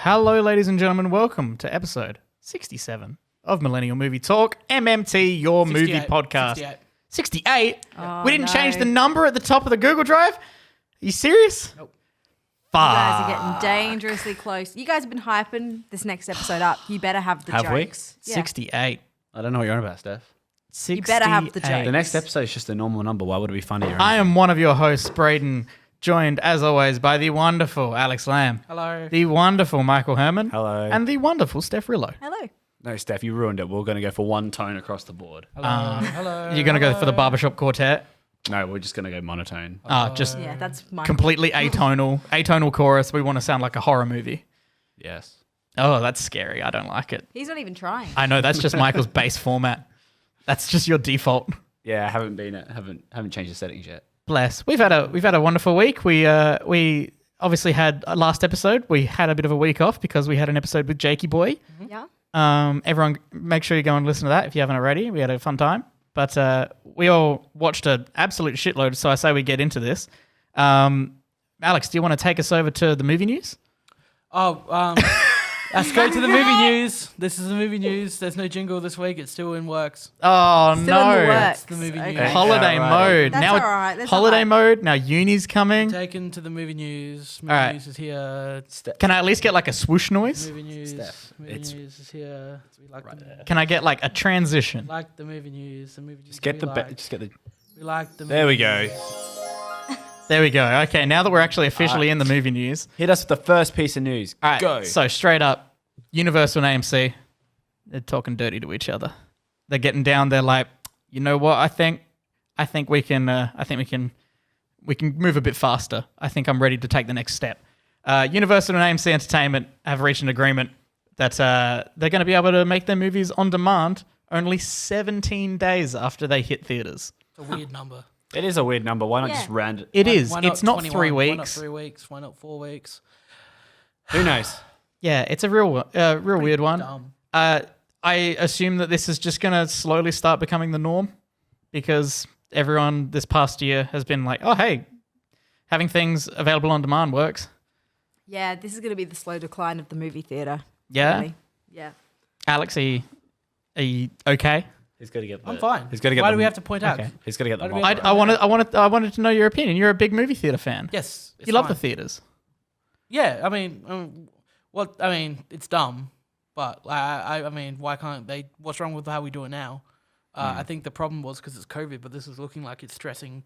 Hello, ladies and gentlemen. Welcome to episode 67 of Millennial Movie Talk, MMT, your movie podcast. 68? Oh, we didn't change the number at the top of the Google Drive? Are you serious? Nope. Fuck. You guys are getting dangerously close. You guys have been hyping this next episode up. You better have the Have we? jokes. Yeah. 68. I don't know what you're on about, Steph. 68. You better have the jokes. The next episode is just a normal number. Why would it be funnier? I am one of your hosts, Braden, joined as always by the wonderful Alex Lamb. Hello. The wonderful Michael Herman. Hello. And the wonderful Steph Rillo. Hello. No, Steph, you ruined it. We're going to go for one tone across the board. Hello. You're going to go for the barbershop quartet? No, we're just going to go monotone. Just Yeah, that's my completely atonal chorus. We want to sound like a horror movie. Yes. Oh, that's scary. I don't like it. He's not even trying. I know, that's just Michael's base format. That's just your default. Yeah, I haven't changed the settings yet. Bless. We've had a wonderful week. We obviously had last episode. We had a bit of a week off because we had an episode with Jakey Boy. Yeah. Everyone, make sure you go and listen to that if you haven't already. We had a fun time. But we all watched an absolute shitload, so I say we get into this. Alex, do you want to take us over to the movie news? Let's go to the movie news. This is the movie news. There's no jingle this week. It's still in works. Oh, Still no. in the works. It's the movie news. Okay. Holiday mode. That's Now all right. That's holiday all right. mode. Now uni's coming. Taken to the movie news. Movie All right. news is here. Can I at least get like a swoosh noise? Movie news. Steph, Movie it's news is here. We like the Can I get like a transition? like the movie news. The movie news. Just get we the... like. Just get the... We like the. There we movie go. news. There we go. Okay, now that we're actually officially in the movie news. Hit us with the first piece of news. All right, Go. so straight up, Universal and AMC, they're talking dirty to each other. They're getting down. They're like, you know what? I think we can move a bit faster. I think I'm ready to take the next step. Universal and AMC Entertainment have reached an agreement that they're going to be able to make their movies on demand only 17 days after they hit theaters. It's a weird number. It is a weird number. Why not Yeah. just random... It is. Why It's not 21? 3 Why not weeks. 3 weeks? Why not 4 weeks? Who knows? Yeah, it's a real weird one. Dumb. I assume that this is just going to slowly start becoming the norm because everyone this past year has been like, oh, hey, having things available on demand works. Yeah, this is going to be the slow decline of the movie theater. Yeah? Really. Yeah. Alex, are you okay? He's got to get the... I'm fine. He's got to get Why the... do we have to point out? Okay. He's got to get the... Why do we mop. have to- I wanted to know your opinion. You're a big movie theater fan. Yes. You love the theaters. Yeah, I mean, it's dumb, but I mean, why can't they? What's wrong with how we do it now? I think the problem was because it's COVID, but this is looking like it's stretching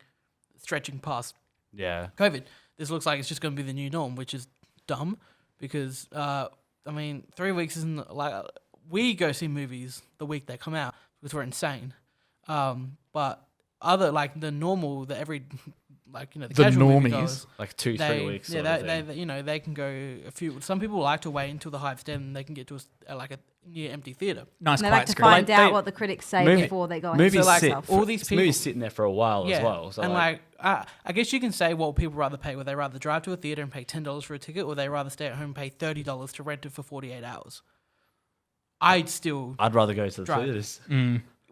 past Yeah. COVID. This looks like it's just going to be the new norm, which is dumb because I mean, 3 weeks isn't like we go see movies the week they come out because we're insane. But other like the normal, the every like the The casual normies. moviegoers, Like 2-3 weeks. yeah, sort of thing. they can go a few. Some people like to wait until the hype's dead and they can get to a near empty theater. Nice And they quiet like to screen. find Like, out they- what the critics say movie- before they go in. Movies So, like, sit... all these people- Movies sitting there for a while as well. So and I guess you can say what people rather pay. Would they rather drive to a theater and pay $10 for a ticket, or they rather stay at home and pay $30 to rent it for 48 hours? I'd still. I'd rather go to the Drive. theaters.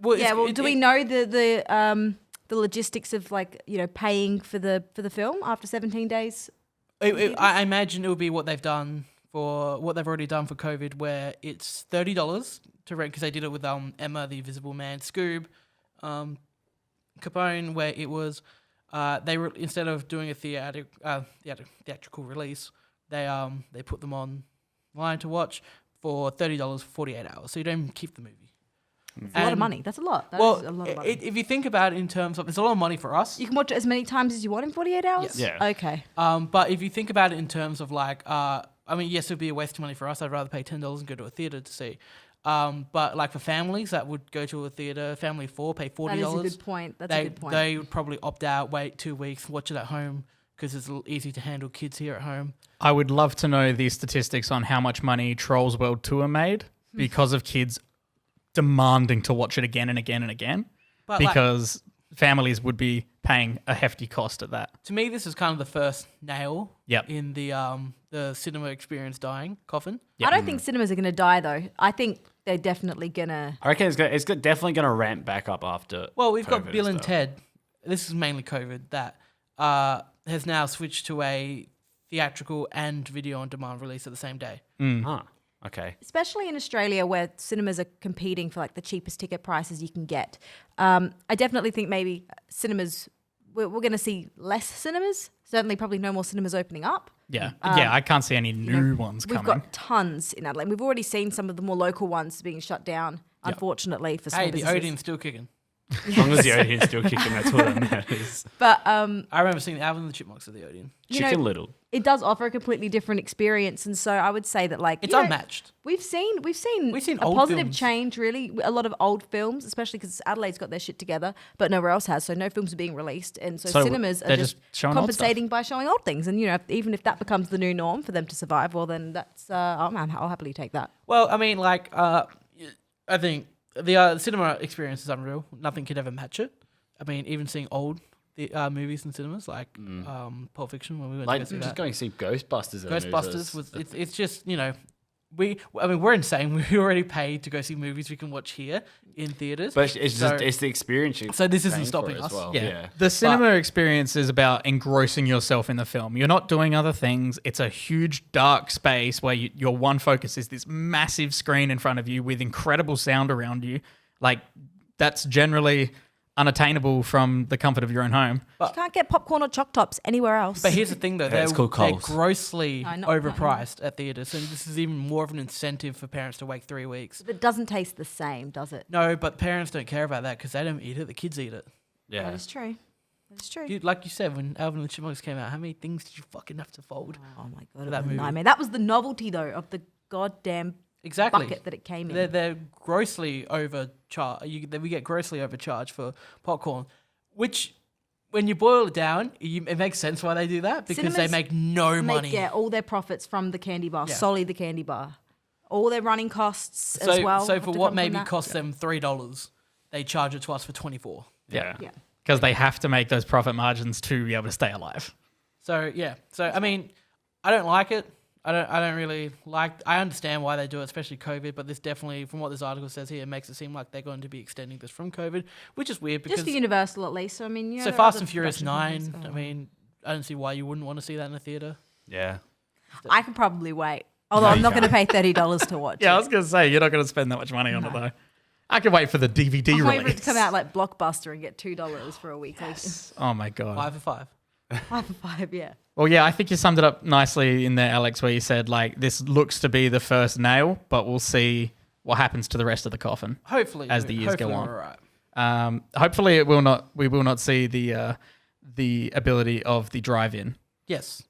Well, Yeah, well, do we know the logistics of paying for the film after 17 days? I imagine it would be what they've done for what they've already done for COVID, where it's $30 to rent because they did it with Emma, the Invisible Man, Scoob, Capone, where it was instead of doing a theatrical release, they put them online to watch for $30 for 48 hours, so you don't even keep the movie. It's a lot of money. That's a lot. That's Well, a lot of money. if you think about it in terms of, it's a lot of money for us. You can watch it as many times as you want in 48 hours? Yes. Yeah. Okay. But if you think about it in terms of I mean, yes, it would be a waste of money for us. I'd rather pay $10 and go to a theater to see. But like for families that would go to a theater, family of 4, pay $40. That is a good point. That's a good point. They would probably opt out, wait 2 weeks, watch it at home because it's easy to handle kids here at home. I would love to know the statistics on how much money Trolls World Tour made because of kids demanding to watch it again and again and again But because families would be paying a hefty cost at that. to me, this is kind of the first nail Yep. in the cinema experience dying coffin. Yep. I don't think cinemas are going to die, though. I think they're definitely going to... I reckon it's definitely going to ramp back up after. Well, we've got COVID Bill and stuff. Ted. This is mainly COVID that has now switched to a theatrical and video on demand release at the same day. Ah, okay. Especially in Australia where cinemas are competing for like the cheapest ticket prices you can get. I definitely think maybe cinemas, we're going to see less cinemas. Certainly probably no more cinemas opening up. Yeah. I can't see any new ones We've coming. got tons in Adelaide. We've already seen some of the more local ones being shut down, unfortunately, for small Hey, the businesses. Odeon's still kicking. As long as the Odeon's still kicking, that's all that matters. But I remember seeing Alvin and the Chipmunks at the Odeon. you know, Chicken Little. it does offer a completely different experience, and so I would say that like It's you know, unmatched. We've seen a old positive films. change, really. A lot of old films, especially because Adelaide's got their shit together, but nowhere else has. So no films are being released, and so, So cinemas are they're just just showing old compensating by showing old things. And you know, even if that becomes the new norm for them to survive, well, then that's I'll happily take that. Well, I mean, like, I think the cinema experience is unreal. Nothing could ever match it. I mean, even seeing old movies in cinemas, like Pulp Fiction, when we went Like, to go see just that. going to see Ghostbusters. at the movies, Ghostbusters it's just, you know, we're insane. We already paid to go see movies we can watch here in theaters. But it's So- just, it's the experience. So this isn't paying for stopping it us. as well. Yeah. The cinema experience is about engrossing yourself in the film. You're not doing other things. It's a huge dark space where your one focus is this massive screen in front of you with incredible sound around you. Like, that's generally unattainable from the comfort of your own home. You can't get popcorn or choc tops anywhere else. But here's the thing, though. it's called They're Coles. grossly No, not- overpriced at theaters. So this is even more of an incentive for parents to wait 3 weeks. It doesn't taste the same, does it? No, but parents don't care about that because they don't eat it. The kids eat it. That Yeah. is true. That is true. Like you said, when Alvin and the Chipmunks came out, how many things did you fucking have to fold? Oh my god, that that movie. nightmare. That was the novelty though of the goddamn Exactly. bucket that it came in. They're grossly overcharged. We get grossly overcharged for popcorn, which, when you boil it down, it makes sense why they do that because they Cinemas make no money. Yeah, all their profits from the candy bar, Yeah. solely the candy bar. All their running costs So, as well. so have for to what come from maybe that. costs them $3, they charge it to us for $24. Yeah. Yeah. Because they have to make those profit margins to be able to stay alive. So yeah. So I mean, I don't like it. I don't really like. I understand why they do it, especially COVID. But this definitely, from what this article says here, it makes it seem like they're going to be extending this from COVID, which is weird because Just for Universal at least. So I mean, you know, so there are Fast other and Furious production 9. companies. I mean, I don't see why you wouldn't want to see that in a theater. Yeah. I could probably wait. Although I'm you not going to can't. pay $30 to watch. Yeah, I it. was going to say, you're not going to spend that much money on it, though. I could wait for the DVD I'm waiting for it release. to come out like Blockbuster and get $2 for a week. Oh, my God. 5 for 5. 5 for 5, yeah. Well, yeah, I think you summed it up nicely in there, Alex, where you said, like, this looks to be the first nail, but we'll see what happens to the rest of the coffin. Hopefully, As the years go hopefully on. we're all right. Hopefully, we will not see the ability of the drive-in. Yes.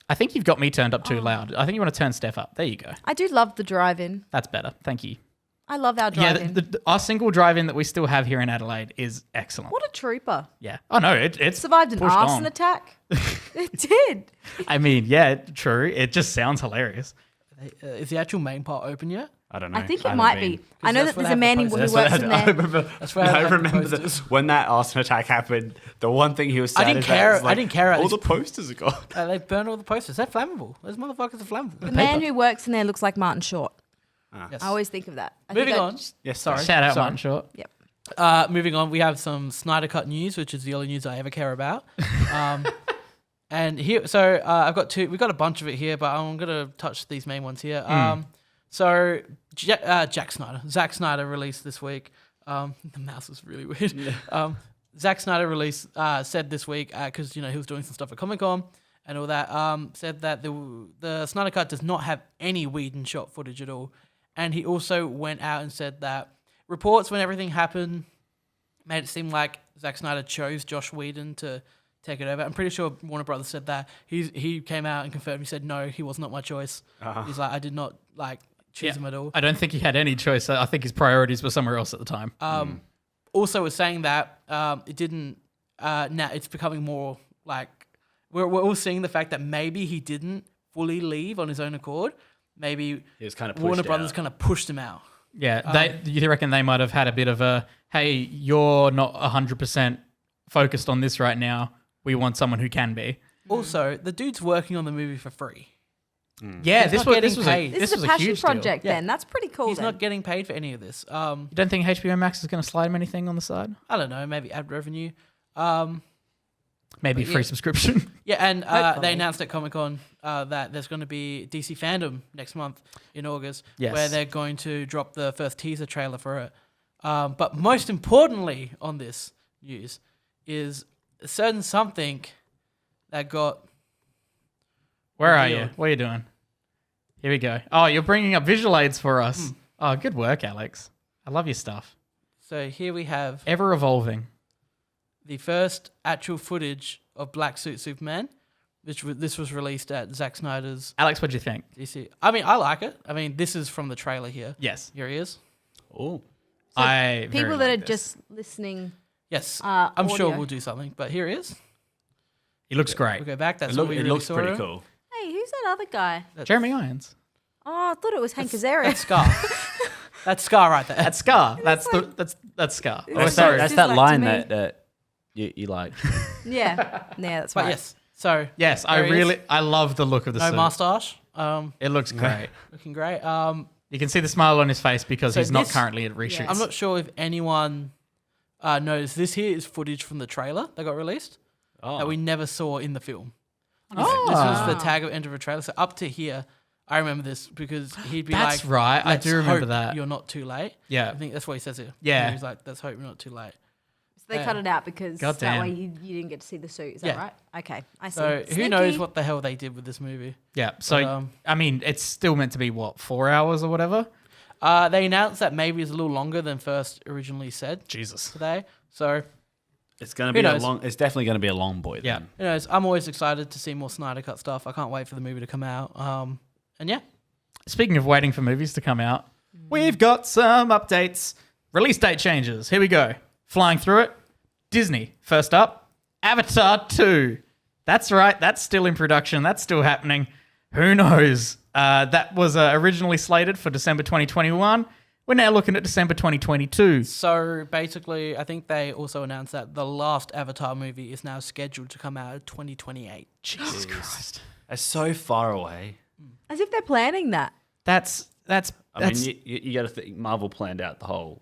I think you've got me turned up too loud. I think you want to turn Steph up. There you go. I do love the drive-in. That's better. Thank you. I love our Yeah, drive-in. our single drive-in that we still have here in Adelaide is excellent. What a trooper. Yeah. Oh, no, it's Survived an pushed arson on. attack. It did. I mean, yeah, true. It just sounds hilarious. Is the actual main part open yet? I don't know. I think it haven't might been. be. I know that's that where there's a they have man the who posters. works in I there. remember. That's where I I have the remember posters. when that arson attack happened. The one thing he was sad I didn't about care- was, like, I didn't care at All this the posters are gone. They burned all the posters. They're flammable. Those motherfuckers are flammable. The man who works in there looks like Martin Short. Yes. I always think of that. Moving on. Yes, Sorry. Shout out Sorry. Martin Short. Yep. Moving on, we have some Snyder Cut news, which is the only news I ever care about. And here, so I've got two. We've got a bunch of it here, but I'm gonna touch these main ones here. So Zack Snyder released this week. The mouse is really weird. Zack Snyder said this week because he was doing some stuff at Comic-Con and all that. Said that the Snyder Cut does not have any Whedon shot footage at all, and he also went out and said that reports when everything happened made it seem like Zack Snyder chose Josh Whedon to take it over. I'm pretty sure Warner Brothers said that. He came out and confirmed. He said, no, he was not my choice. He's like, I did not choose him at all. I don't think he had any choice. I think his priorities were somewhere else at the time. Also was saying that it didn't, now it's becoming more like, we're all seeing the fact that maybe he didn't fully leave on his own accord. Maybe He was kind of Warner pushed Brothers out. kind of pushed him out. Yeah, you reckon they might have had a bit of a, hey, you're not 100% focused on this right now. We want someone who can be. Also, the dude's working on the movie for free. Yeah, He's this not was this getting was paid. a This this is was a a passion huge project deal. then. That's pretty cool He's then. not getting paid for any of this. You don't think HBO Max is going to slide him anything on the side? I don't know, maybe ad revenue. Maybe But free yeah. subscription. Yeah, and Hopefully. they announced at Comic Con that there's going to be DC Fandom next month in August, Yes. where they're going to drop the first teaser trailer for it. But most importantly on this news is a certain something that got... Where are you? Revealed. What are you doing? Here we go. Oh, you're bringing up visual aids for us. Oh, good work, Alex. I love your stuff. So here we have Ever evolving. the first actual footage of Black Suit Superman, this was released at Zack Snyder's Alex, what do you think? DC. I mean, I like it. I mean, this is from the trailer here. Yes. Here he is. Oh, I very People that like are this. just listening. Yes, I'm sure audio. we'll do something, but here he is. He looks We great. go back. That's it, what we it really looks saw pretty him. cool. Hey, who's that other guy? That's- Jeremy Irons. Oh, I thought it was Hank Azaria. That's Scar. That's Scar right there. That's Scar. That's Scar. It's Oh, like- sorry. That's That's that like to line me. that you like. yeah, that's But right. yes, so Yes, there he is. I love the look of the No suit. mustache. It looks great. Looking great. You can see the smile on his face because So he's not this- currently at reshoots. I'm not sure if anyone knows this here is footage from the trailer that got released that we never saw in the film. This was the tag of end of a trailer. So up to here, I remember this because he'd be That's like, right. I "Let's do remember hope that." You're not too late. Yeah. I think that's what he says here. Yeah. He's like, let's hope you're not too late. So they cut it out because that Goddamn. way you didn't get to see the suit. Is that Yeah. right? Okay, I see. So who Sneaky. knows what the hell they did with this movie? Yeah. So, But, I mean, it's still meant to be, 4 hours or whatever? They announced that maybe it's a little longer than first originally said Jesus. today. So It's gonna Who be a knows? long. It's definitely gonna be a long boy. Yeah. Then. who knows? I'm always excited to see more Snyder Cut stuff. I can't wait for the movie to come out. And yeah, Speaking of waiting for movies to come out, we've got some updates. Release date changes. Here we go. Flying through it. Disney. First up, Avatar 2. That's right. That's still in production. That's still happening. Who knows? That was originally slated for December 2021. We're now looking at December 2022. so basically, I think they also announced that the last Avatar movie is now scheduled to come out in 2028. Jesus Christ. It's so far away. As if they're planning that. That's I mean, you got to think Marvel planned out the whole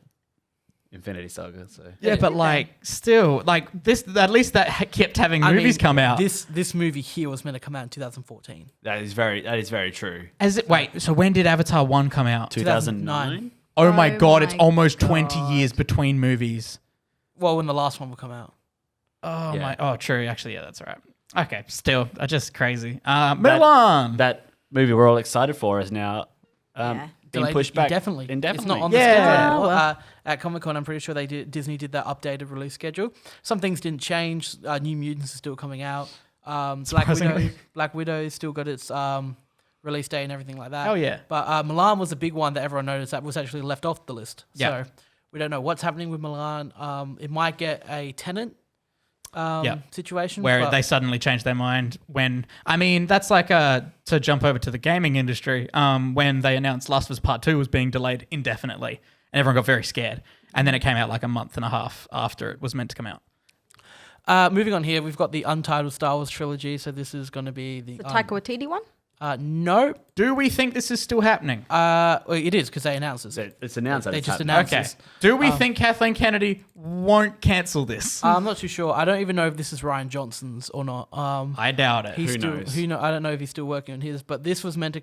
Infinity Saga. So yeah, but still, this. At least that kept having movies come out. This movie here was meant to come out in 2014. that is very true. Wait, so when did Avatar 1 come out? 2009. Oh my god, it's my almost 20 God. years between movies. Well, when the last one will come out. Oh Yeah. my. Oh, true. Actually, yeah, that's right. Okay, still, just crazy. Milan. That movie we're all excited for is now Yeah. being Delayed pushed back indefinitely. indefinitely. It's not on Yeah. the schedule anymore. Well. At Comic Con, I'm pretty sure Disney did that updated release schedule. Some things didn't change. New Mutants is still coming out. Surprisingly. Black Widow still got its release date and everything like that. Oh, yeah. But Milan was a big one that everyone noticed that was actually left off the list. Yeah. So we don't know what's happening with Milan. It might get a Tenant situation Where but they suddenly changed their mind that's like to jump over to the gaming industry, when they announced Last of Us Part 2 was being delayed indefinitely and everyone got very scared. And then it came out like a month and a half after it was meant to come out. Moving on here, we've got the Untitled Star Wars trilogy. So this is going to be the The Taika Waititi one? no, Do we think this is still happening? well, it is because they announced it. So it's announced that They it's just happening. announced Okay. this. Do we think Kathleen Kennedy won't cancel this? I'm not too sure. I don't even know if this is Ryan Johnson's or not. I doubt it. He's Who still, knows? I don't know if he's still working on his, but this was meant to.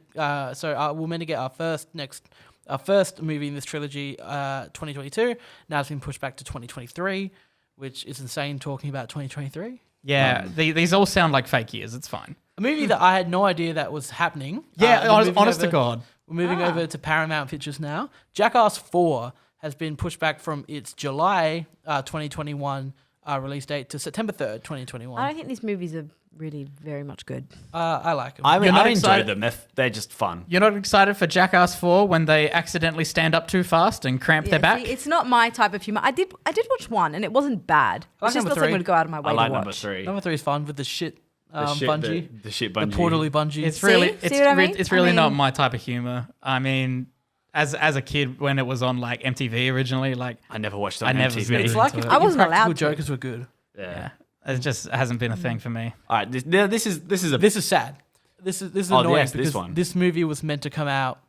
We're meant to get our first movie in this trilogy, 2022. Now it's been pushed back to 2023, which is insane. Talking about 2023, Yeah, these all sound like fake years. It's fine. a movie that I had no idea that was happening. Yeah, We're moving honest to over- God. We're moving over to Paramount Pictures now. Jackass 4 has been pushed back from its July 2021 release date to September 3rd, 2021. I don't think these movies are really very much good. I like them. I mean, You're not I enjoy excited? them. They're just fun. You're not excited for Jackass 4 when they accidentally stand up too fast and cramp their back? See, it's not my type of humor. I did watch one and it wasn't bad. I like It's just number not something three. to go out of my way I like to watch. number 3. Number 3 is fun with the shit The shit- bungee. The shit The bungee. portally bungee. It's See? really, See what I mean? it's I really not mean- my type of humor. I mean, as a kid when it was on like MTV originally, like I never watched it I on never MTV. It's really like into if it. the I wasn't Impractical allowed to. Jokers were good. Yeah. it just hasn't been a thing for me. All right. This is a This is sad. This is Oh, annoying yes, because this one. this movie was meant to come out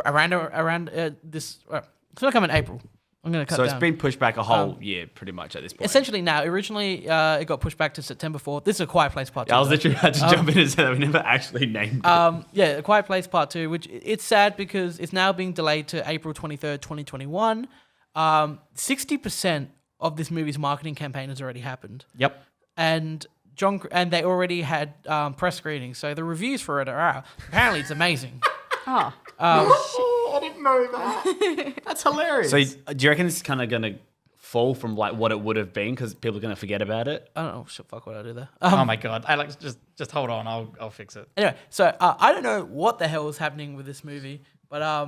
around this. It's going to come in April I'm going to cut So down. it's been pushed back a whole year, pretty much at this point. Essentially now. Originally, it got pushed back to September 4th. This is A Quiet Place Part 2. I was though. literally about to jump in and say that we never actually named it. Yeah, A Quiet Place Part 2, which it's sad because it's now being delayed to April 23rd, 2021. 60% of this movie's marketing campaign has already happened. Yep. And they already had press screenings, so the reviews for it are out. Apparently, it's amazing. Oh, I didn't know that. That's hilarious. So do you reckon it's kind of going to fall from like what it would have been because people are going to forget about it? I don't know. Shit, fuck what I do there. oh my god, Alex, just hold on. I'll fix it. Anyway, so I don't know what the hell is happening with this movie, but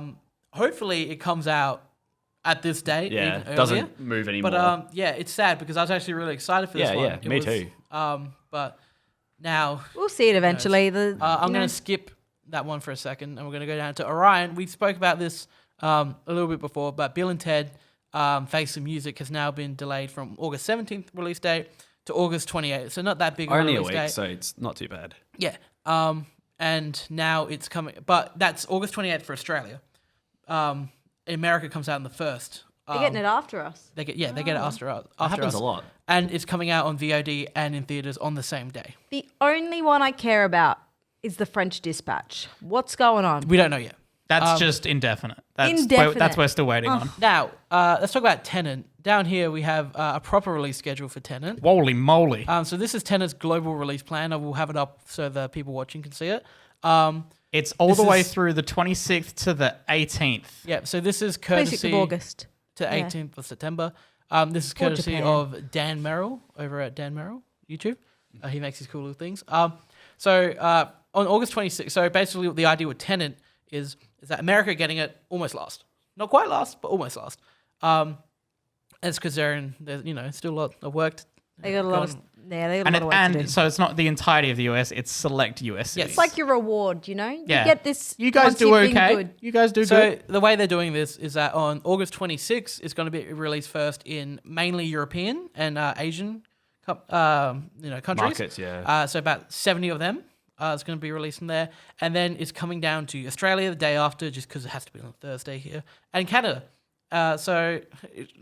hopefully it comes out at this date. Yeah, even earlier. doesn't move anymore. But yeah, it's sad because I was actually really excited for this one. Yeah, me too. But now we'll see it eventually. I'm going to skip that one for a second, and we're going to go down to Orion. We spoke about this a little bit before, but Bill and Ted Face the Music has now been delayed from August 17th release date to August 28th. So not that big of a Only a release week, date. so it's not too bad. Yeah. And now it's coming, but that's August 28th for Australia. America comes out on the 1st. They're getting it after us. They get it after us. That happens us. a lot. And it's coming out on VOD and in theaters on the same day. The only one I care about is the French Dispatch. What's going on? We don't know yet. That's just indefinite. That's Indefinite. That's we're still waiting on. Now, let's talk about Tenet. Down here, we have a proper release schedule for Tenet. Holy moly! So this is Tenet's global release plan. I will have it up so the people watching can see it. It's all this the way is- through the 26th to the 18th. Yeah, so this is 26th courtesy of August. to Yeah. 18th of September. This is Or courtesy Japan. of Dan Merrill over at Dan Merrill YouTube. He makes these cool little things. So on August 26th, so basically the idea with Tenet is that America getting it almost last. Not quite last, but almost last. And it's because there's still a lot of work. They got a lot of they got a And, lot of work to do. so it's not the entirety of the US, it's select US Yes. cities. It's like your reward, you know? You Yeah. get this. You guys once do you've been okay. good. You guys do So good. the way they're doing this is that on August 26th, it's going to be released first in mainly European and Asian countries. Markets, yeah. So about 70 of them is going to be released in there. And then it's coming down to Australia the day after, just because it has to be on Thursday here, and Canada. So,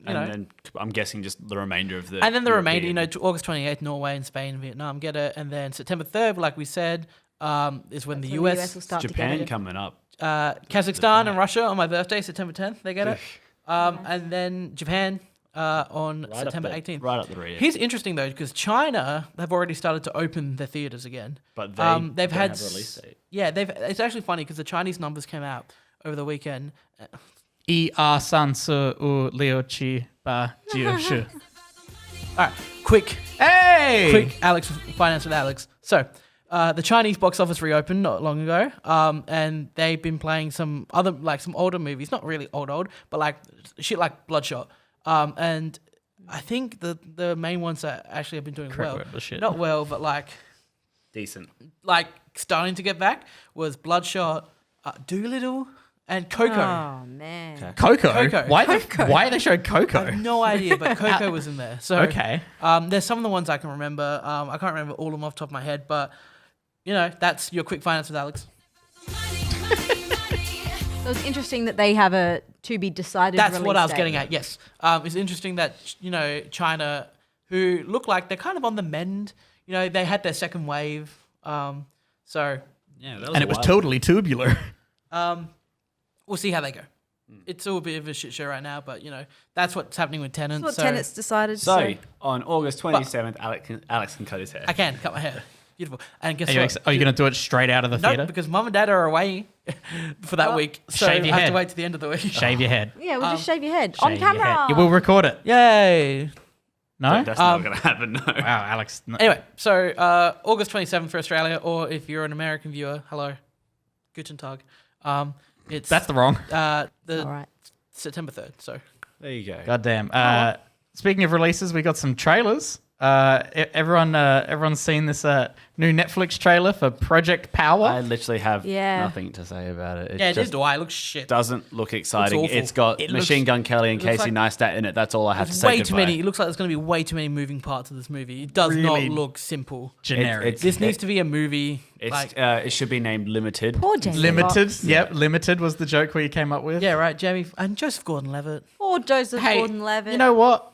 Then I'm guessing just the remainder of the. and then the remainder, European- to August 28th, Norway and Spain and Vietnam get it. And then September 3rd, like we said, is when the That's when US, will start to Japan get it. coming up. Kazakhstan and Russia on my birthday, September 10th, they get it. And then Japan on Right September up the, 18th. Right up the rear. Here's interesting though, because China have already started to open their theaters again. But they've don't had have a release date. Yeah, it's actually funny because the Chinese numbers came out over the weekend. I a san su u leo chi ba jiu shu. All right, quick Hey! Alex finance with Alex. So the Chinese box office reopened not long ago, and they've been playing some older movies, not really old, but like shit like Bloodshot. And I think the main ones that actually have been doing Correct well, word, shit. not well, but Decent. like starting to get back was Bloodshot, Doolittle, and Coco. Oh man. Coco? Coco. Why they showed I Coco? have no idea, but Coco was in there. So Okay. there's some of the ones I can remember. I can't remember all of them off the top of my head, but that's your quick finance with Alex. So it's interesting that they have a to be decided. That's what I was release getting date. at. Yes, it's interesting that China, who look like they're kind of on the mend. They had their second wave. So Yeah, And it was totally tubular. we'll see how they go. It's all a bit of a shit show right now, but that's what's happening with Tenet. That's what so Tenet's decided. So on August 27th, Alex can cut his hair. I can cut my hair. Beautiful. And guess Are you, what? are you going to do it straight out of the No, theater? because mum and dad are away for that week, so shave your I have head. to wait to the end of the week. Shave your head. yeah, we'll just shave your head Shave on your camera. head. You will record it. Yay! No? That's not going to happen, no. Wow, Alex. No. Anyway, so August 27th for Australia, or if you're an American viewer, hello, Guten Tag. It's That's the wrong. the All right. September 3rd. So There you go. Goddamn. Speaking of releases, we got some trailers Everyone's seen this new Netflix trailer for Project Power. I literally have Yeah. nothing to say about it. Yeah, it just did. It looks shit. doesn't look exciting. awful. It's got It Machine looks- Gun Kelly and it looks Casey like- Neistat in it. That's all I have to There's say. way goodbye. too many. It looks like there's going to be way too many moving parts of this movie. It does not Really look simple. Generic. It's- This needs to be a movie. It's, Like, it should be named Limited. Poor Jamie Limited. Foxx. Yep, Limited was the joke we came up with. yeah, right. Jamie and Joseph Gordon-Levitt. Poor Joseph Hey, Gordon-Levitt. you know what?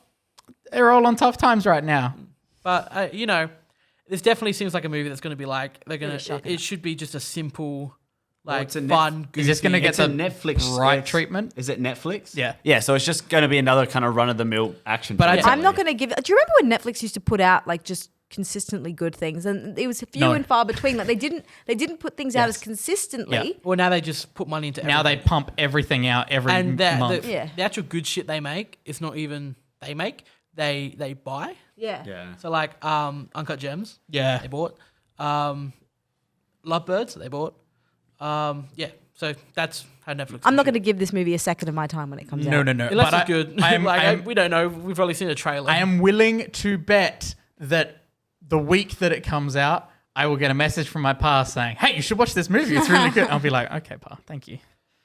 They're all on tough times right now. But you know, this definitely seems like a movie that's going to be like they're going Really to. shocking. It should be just a simple, Well, like it's a fun. Is this going to goofy- get It's the a Netflix right it's- treatment? Is it Netflix? Yeah. Yeah, so it's just going to be another kind of run-of-the-mill action But film. I'd- I'm not going to give. Do you remember when Netflix used to put out like just consistently good things, and it was few No. and far between. Like they didn't put things out Yes. as consistently. Well, now they just put money into. Now they everything. pump everything out every and month. Yeah. the actual good shit they make is not even they make. They buy. Yeah. Yeah. So like Uncut Gems, Yeah. they bought. Lovebirds, they bought. Yeah. So that's how Netflix. I'm not is. going to give this movie a second of my time when it comes No, out. no, no. Unless But it's good. I am, like, I am, we don't know. We've only seen a trailer. I am willing to bet that the week that it comes out, I will get a message from my pa saying, "Hey, you should watch this movie. It's really good." I'll be like, "Okay, pa, thank you."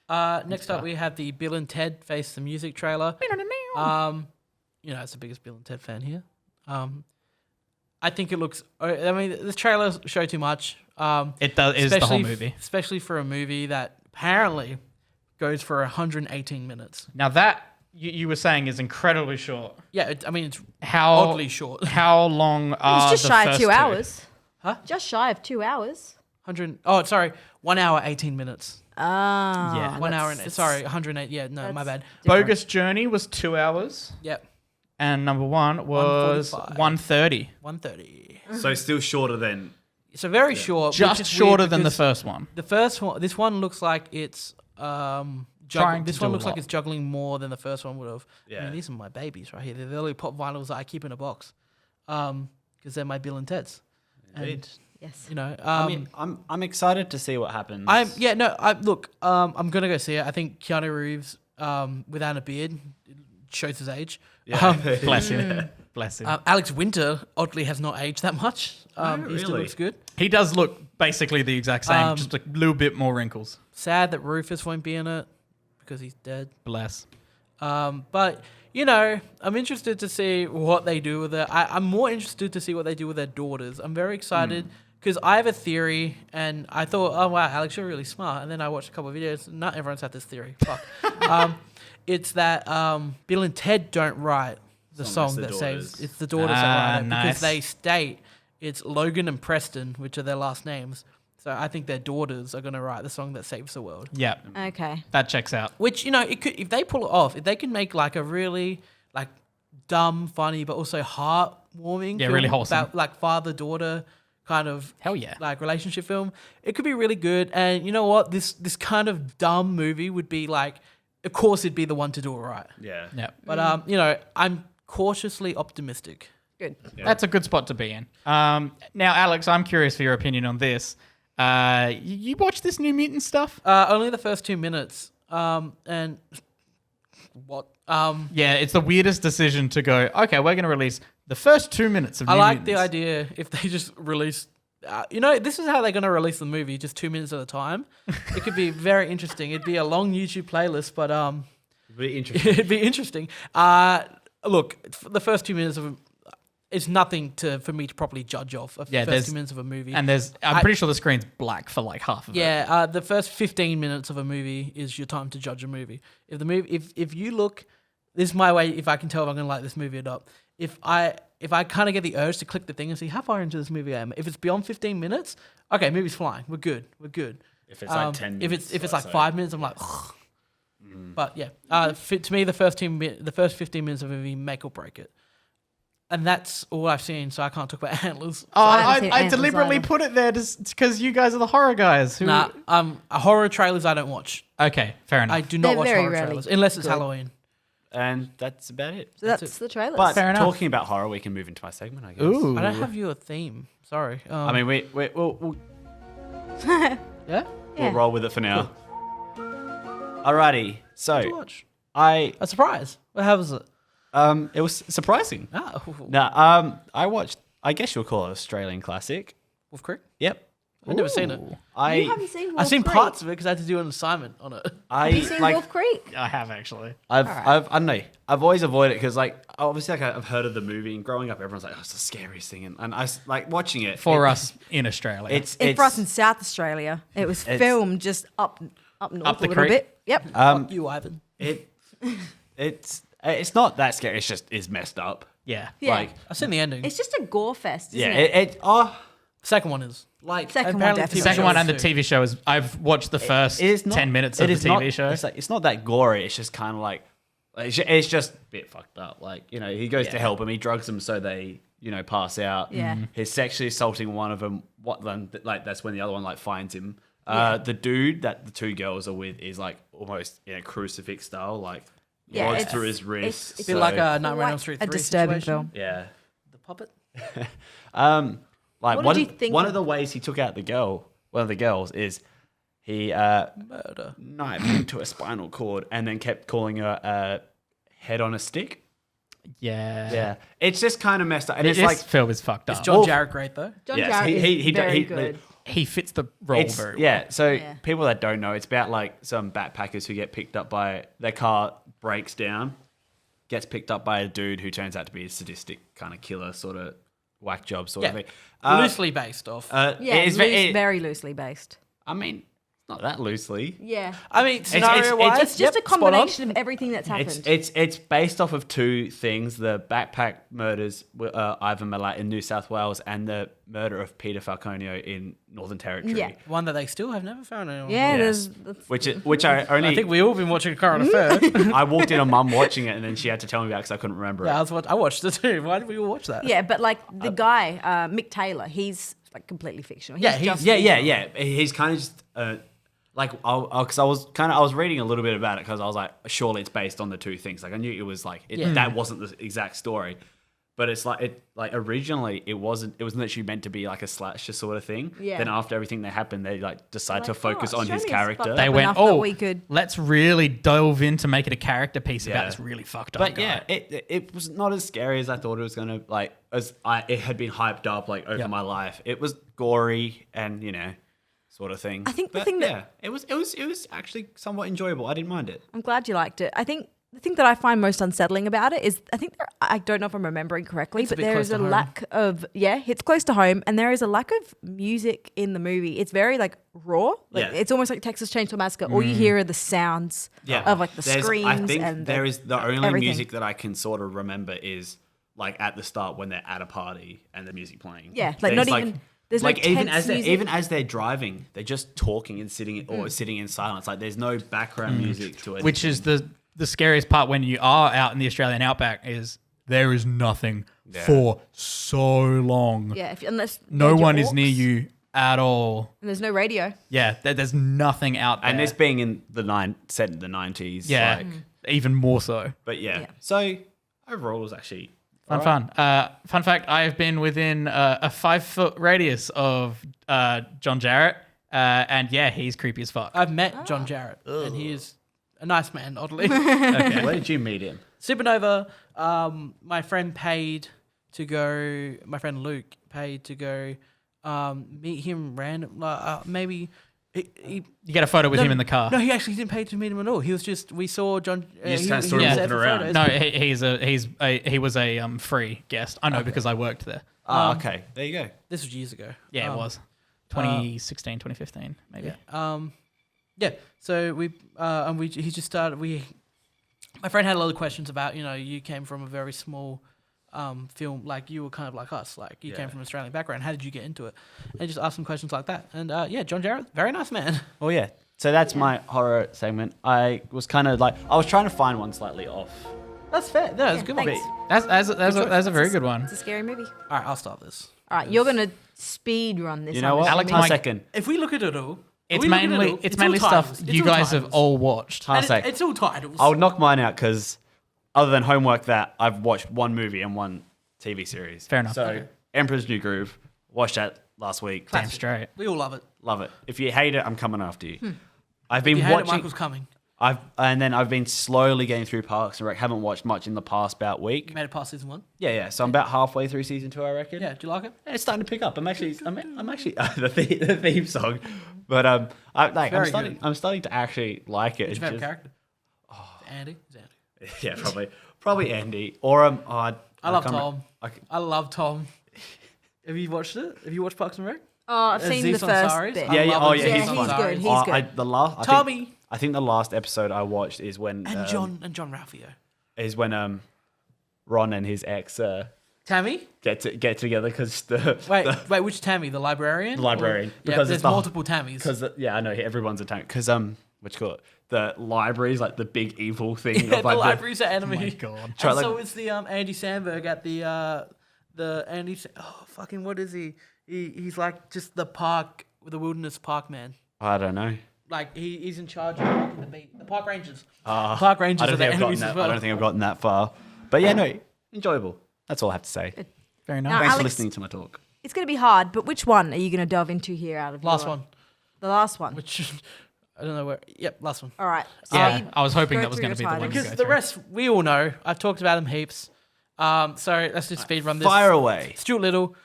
Next up, we have the Bill and Ted Face the Music trailer. You know, it's the biggest Bill and Ted fan here. I think it looks. I mean, the trailers show too much. It does is the whole especially movie. especially for a movie that apparently goes for 118 minutes. Now that you were saying is incredibly short. Yeah, I mean, it's How oddly short. How long are It's just the shy of first 2 two? hours. Huh? Just shy of 2 hours. 100. Oh, sorry, 1 hour 18 minutes. Ah. Yeah. 1 hour and that's- sorry, 108. Yeah, no, my bad. different. Bogus Journey was 2 hours, Yep, and number one was 1:45. 1:30. 130. So still shorter than... So very short. which Just is shorter weird than the because first one. The first one. This one looks like it's Trying to this do one a looks like lot. it's juggling more than the first one would have. I Yeah. mean, these are my babies right here. They're the only pop vinyls that I keep in a box, because they're my Bill and Ted's. Indeed. And Yes. you know, I mean, I'm excited to see what happens. look, I'm gonna go see it. I think Keanu Reeves, without a beard, shows his age. Yeah. Bless him. Bless him. Alex Winter oddly has not aged that much. He still really? looks good. He does look basically the exact same, just a little bit more wrinkles. Sad that Rufus won't be in it because he's dead. Bless. But you know, I'm interested to see what they do with it. I'm more interested to see what they do with their daughters. I'm very excited because I have a theory, and I thought, oh wow, Alex, you're really smart. And then I watched a couple of videos. Not everyone's had this theory. Fuck. It's that Bill and Ted don't write the Song, song it's the that saves. daughters. It's the daughters that write it nice. because they state it's Logan and Preston, which are their last names. So I think their daughters are going to write the song that saves the world. Yeah, Okay. that checks out. Which, you know, it could, if they pull it off, if they can make like a really like dumb, funny, but also heartwarming, Yeah, film really wholesome. about like father-daughter kind of Hell yeah. like relationship film, it could be really good. And you know what? This kind of dumb movie would be like, of course, it'd be the one to do it right. Yeah. Yeah. But you know, I'm cautiously optimistic. Good. That's a good spot to be in. Now, Alex, I'm curious for your opinion on this. You watch this New Mutant stuff? Only the first 2 minutes. And what? Yeah, it's the weirdest decision to go, okay, we're going to release the first 2 minutes of I New like the Mutants. idea if they just release. You know, this is how they're going to release the movie, just 2 minutes at a time. It could be very interesting. It'd be a long YouTube playlist, but Really interesting. it'd be interesting. Look, the first 2 minutes of it's nothing for me to properly judge off. Yeah, First there's- 2 minutes of a movie. And I'm pretty sure the screen's black for like half of it. Yeah, the first 15 minutes of a movie is your time to judge a movie. If the movie, if you look, this is my way. If I can tell if I'm gonna like this movie or not. If I kind of get the urge to click the thing and see how far into this movie I am. If it's beyond 15 minutes, okay, movie's flying. We're good. If it's like 10 minutes. If it's like so. 5 minutes, I'm like. Ugh. But yeah, to me, the first 15 minutes of a movie make or break it. And that's all I've seen, so I can't talk about Antlers. Oh, I haven't seen I Antlers deliberately either. put it there just because you guys are the horror guys. Who... Nah, horror trailers I don't watch. Okay, fair enough. I do not They're watch very horror rarely trailers unless it's good. Halloween. And that's about it. So that's the trailers. But Fair enough. talking about horror, we can move into our segment, I guess. Ooh. I don't have you a theme. Sorry. I mean, we'll yeah. Yeah. roll with it for now. Alrighty. To So, watch I a surprise. What happens? It? It was surprising. Oh, No, I watched. I guess you'll call it Australian classic. Wolf Creek. Yep. I've never seen it. You haven't seen Wolf I've seen Creek? parts of it because I had to do an assignment on it. Have you seen Wolf Creek? I have actually. I don't know. I've always avoided it because, like, obviously, like, I've heard of the movie, and growing up, everyone's like, "Oh, it's the scariest thing," and I like watching it For us in Australia. It's For us in South Australia, it was filmed just up north Up the a little creek? bit. Yep. Fuck you, Ivan. it's not that scary. It's just it's messed up. yeah. Yeah. Like, I've seen the ending. It's just a gore fest, isn't yeah, it? Second one is. like Second one apparently definitely. The second one and the Too. TV show is. I've watched the first it is not, 10 minutes it of the is TV not- show. It's not that gory. It's just kind of like it's just a bit fucked up. Like, you know, he goes to help him. He drugs them so they, you know, pass out. Yeah. He's sexually assaulting one of them. Like, that's when the other one like finds him. Yeah. The dude that the two girls are with is like almost in a crucifix style, like Yeah, rods it's- through his wrist. it's A bit like a Nightmare on Elm Street 3 a disturbing situation. film. yeah. The puppet. Like What one, did you think one of- of the ways he took out one of the girls is he Murder. knifed into a spinal cord and then kept calling her head on a stick. yeah. Yeah, it's just kind of messed up, and This it's like film is fucked Is up. John Jarrett great though? John Yes, Jarrett is very good. He fits the role it's very well. yeah. So Yeah. people that don't know, it's about like some backpackers who get picked up by their car breaks down, gets picked up by a dude who turns out to be a sadistic kind of killer, sort of whack job sort of Yeah. thing. Loosely based off. Yeah, it is very loosely based. I mean, not that loosely. Yeah. I mean, scenario wise, It's just a combination of everything that's happened. It's based off of two things: the backpack murders, Ivan Milat in New South Wales, and the murder of Peter Falconio in Northern Territory. Yeah. one that they still have never found anyone. Yeah, Yes. Which I only I think we all been watching Current Affair. I walked in on mum watching it, and then she had to tell me about it because I couldn't remember Yeah, it. I watched it too. Why did we all watch that? yeah, but like the guy, Mick Taylor, he's like completely fictional. Yeah, he's- just Yeah. He's kind of just like because I was reading a little bit about it because I was like, surely it's based on the two things. Like I knew it was like that wasn't the exact story. But it's like originally it was literally meant to be like a slasher sort of thing. Yeah. Then after everything that happened, they like decided to Like, focus oh, on show his me it's character. fucked They up went, enough that oh, we could- let's really delve in to make it a character piece about Yeah. this really fucked up But guy. yeah, it was not as scary as I thought it was gonna. Like it had been hyped up like over Yeah. my life. It was gory and sort of thing. I think the But thing that- yeah, it was actually somewhat enjoyable. I didn't mind it. I'm glad you liked it. I think the thing that I find most unsettling about it is I don't know if I'm remembering correctly, It's a but bit there close is to a home. lack of it's close to home, and there is a lack of music in the movie. It's very like raw. Like, Yeah. it's almost like Texas Chainsaw Massacre. All you hear are the sounds of like the screams I think and there is the only everything. music that I can sort of remember is like at the start when they're at a party and the music playing. Yeah, like not There's, even there's like no even tense as music. even as they're driving, they're just talking and sitting in silence. Like there's no background music to it. Which is the scariest part when you are out in the Australian outback is there is nothing for so long. Yeah, unless No major one is orcs, near you at all. and there's no radio. Yeah, there's nothing out there. and this being in set in the 90s. yeah, like, even more so. but yeah. Yeah. So overall, it was actually Fun. Fun fact, I have been within a 5-foot radius of John Jarrett. And yeah, he's creepy as fuck. I've met John Jarrett, and he is a nice man, oddly. Okay, where did you meet him? Supernova, my friend Luke paid to go meet him random. Maybe he You get a photo with him in the car. No, he actually didn't pay to meet him at all. He was just, we saw John. You just he- kinda he saw him was walking there for around. photos. No, he was a free guest. I know because I worked there. Oh, okay. There you go. This was years ago. Yeah, it was 2016, 2015, maybe. Yeah. So he just started. My friend had a lot of questions about, you came from a very small film, like you were kind of like us, like you came from an Australian background. How did you get into it? And he just asked some questions like that. And John Jarrett, very nice man. Well, yeah. So that's my horror segment. I was kind of like, I was trying to find one slightly off. That's fair. No, it's a good one. thanks. That's a very good one. It's a scary movie. All right, I'll start this. All right, you're gonna speed run this. You know I'm what? Alex, assuming. One Mike- second. If we look at it all, It's mainly all stuff titles. It's you all guys have titles. all watched. I'll And say. it's all titles. I'll knock mine out because other than homework, that I've watched one movie and one TV series. Fair enough. So Okay. Emperor's New Groove, watched that last week. Damn straight. We all love it. Love it. If you hate it, I'm coming after you. I've been If you hate it, watching. Michael's coming. I've been slowly getting through Parks and Rec. Haven't watched much in the past about week. You made it past season 1. Yeah. So I'm about halfway through season 2, I reckon. Yeah, do you like it? It's starting to pick up. I'm actually the theme song, but I'm starting to actually like it. What's your favorite character? Andy. It's Andy. Yeah, probably Andy or I love Tom. I love Tom. Have you watched it? Have you watched Parks and Rec? Oh, I've seen the Aziz first Ansari's? bit. Yeah, I love he's Aziz fun. good, Ansari's. he's good. Tommy I think the last episode I watched is when and John Ralphio. is when Ron and his ex Tammy? get together because Wait, which Tammy? The librarian? The librarian. Yeah, Because there's it's the- multiple Tammys. because I know everyone's a tank because what you call it, the library is like the big evil thing. Yeah, of the like library's an Oh enemy. my god. And Try, like- so is the Andy Samberg at the Andy. Fucking what is he? He's like just the wilderness park man. I don't know. Like he's in charge of walking the beat. The park rangers. Park I rangers don't are the think I've gotten enemies that. as well. I don't think I've gotten that far. But yeah, no, enjoyable. That's all I have to say. Very Now, nice. Thanks for Alex- listening to my talk. It's going to be hard, but which one are you going to delve into here out of Last your- one, The last one. which I don't know where. Yep, last one. All right. Yeah, Speed, I was hoping go that was through going to be your the one. titles. to Because go the through. rest we all know. I've talked about them heaps. So let's just speed run this. Fire away. Stuart Little,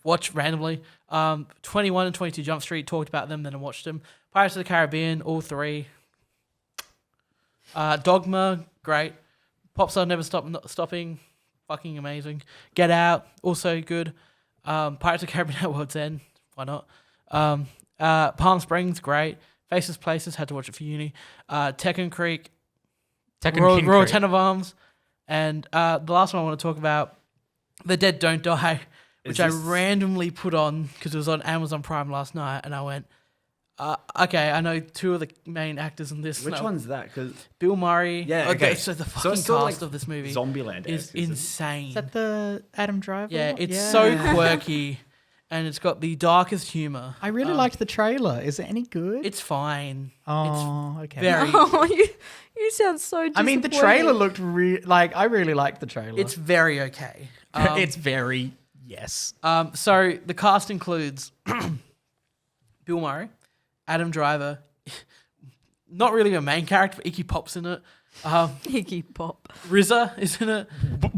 watch randomly. 21 and 22 Jump Street, talked about them, then I watched them. Pirates of the Caribbean, all 3. Dogma, great. Popstar Never Stopping, fucking amazing. Get Out, also good. Pirates of the Caribbean at World's End, why not? Palm Springs, great. Faces Places, had to watch it for uni. Tekken Creek, Tekken King Royal Creek. Ten of Arms, and the last one I want to talk about, The Dead Don't Die, which I randomly put on because it was on Amazon Prime last night, and I went, okay, I know 2 of the main actors in this. Which No, one's that? Because Bill Murray. Yeah, okay. So the So fucking it's sort of cast like of this movie Zombieland is insane. Is that the Adam Driver? Yeah, it's so quirky, and it's got the darkest humor. I really liked the trailer. Is it any good? It's fine. Oh, okay. Very. Oh, you sound so disappointed. I mean, the trailer looked I really liked the trailer. It's very okay. It's very yes. So the cast includes Bill Murray, Adam Driver, not really a main character, but Iggy Pop's in it. Iggy Pop. RZA is in it.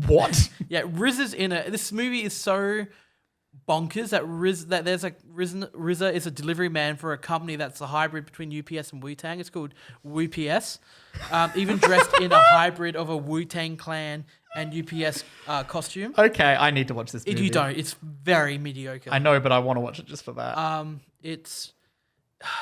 What? Yeah, RZA's in it. This movie is so bonkers that there's like RZA is a delivery man for a company that's a hybrid between UPS and Wu-Tang. It's called WUPS. Even dressed in a hybrid of a Wu-Tang Clan and UPS costume. Okay, I need to watch this movie. If you don't, it's very mediocre. I know, but I want to watch it just for that. It's